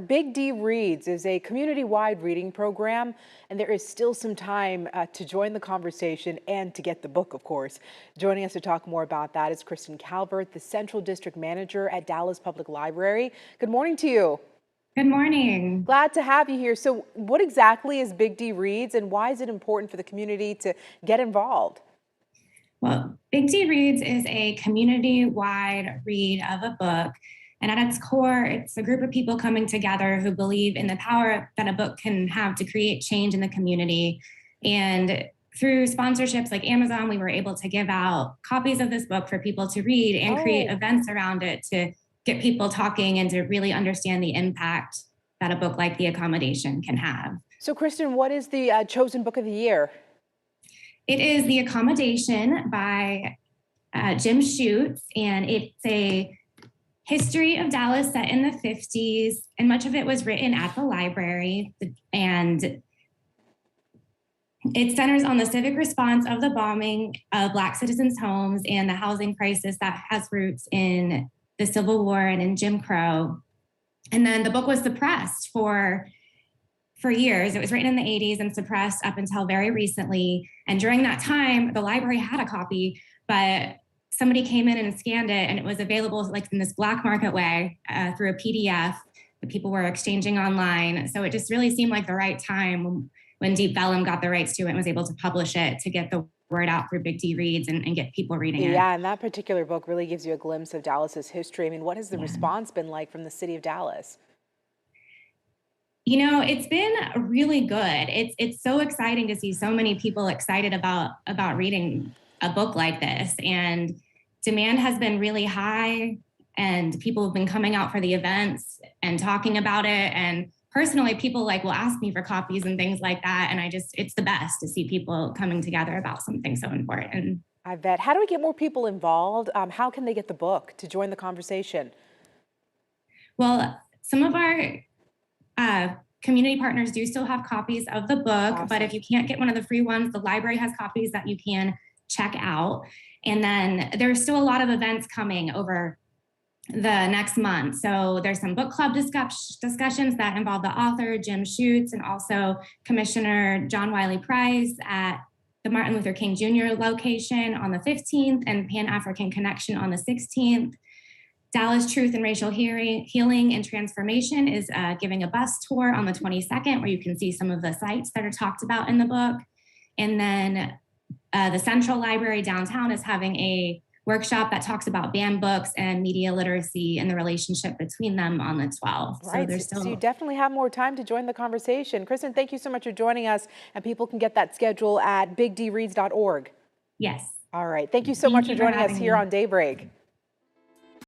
Big D Reads is a community-wide reading program, and there is still some time to join the conversation and to get the book, of course. Joining us to talk more about that is Kristen Calvert, the Central District Manager at Dallas Public Library. Good morning to you. Good morning. Glad to have you here. So what exactly is Big D Reads, and why is it important for the community to get involved? Well, Big D Reads is a community-wide read of a book. And at its core, it's a group of people coming together who believe in the power that a book can have to create change in the community. And through sponsorships like Amazon, we were able to give out copies of this book for people to read and create events around it to get people talking and to really understand the impact that a book like The Accommodation can have. So, Kristen, what is the chosen book of the year? It is The Accommodation by Jim Schutz, and it's a history of Dallas set in the 50s, and much of it was written at the library. And it centers on the civic response of the bombing of Black citizens' homes and the housing crisis that has roots in the Civil War and in Jim Crow. And then the book was suppressed for years. It was written in the 80s and suppressed up until very recently. And during that time, the library had a copy, but somebody came in and scanned it, and it was available like in this black market way through a PDF that people were exchanging online. So it just really seemed like the right time when Deep Vellum got the rights to it and was able to publish it to get the word out through Big D Reads and get people reading it. Yeah, and that particular book really gives you a glimpse of Dallas's history. I mean, what has the response been like from the city of Dallas? You know, it's been really good. It's so exciting to see so many people excited about reading a book like this, and demand has been really high, and people have been coming out for the events and talking about it. And personally, people will ask me for copies and things like that, and it's the best to see people coming together about something so important. I bet. How do we get more people involved? How can they get the book to join the conversation? Well, some of our community partners do still have copies of the book, Awesome. but if you can't get one of the free ones, the library has copies that you can check out. And then there's still a lot of events coming over the next month. So there's some book club discussions that involve the author, Jim Schutz, and also Commissioner John Wiley Price at the Martin Luther King Jr. location on the 15th and Pan-African Connection on the 16th. Dallas Truth and Racial Healing and Transformation is giving a bus tour on the 22nd, where you can see some of the sites that are talked about in the book. And then the Central Library downtown is having a workshop that talks about banned books and media literacy and the relationship between them on the 12th. Right, so you definitely have more time to join the conversation. Kristen, thank you so much for joining us, and people can get that schedule at bigdreads.org. Yes. All right, thank you so much for joining us here on Daybreak.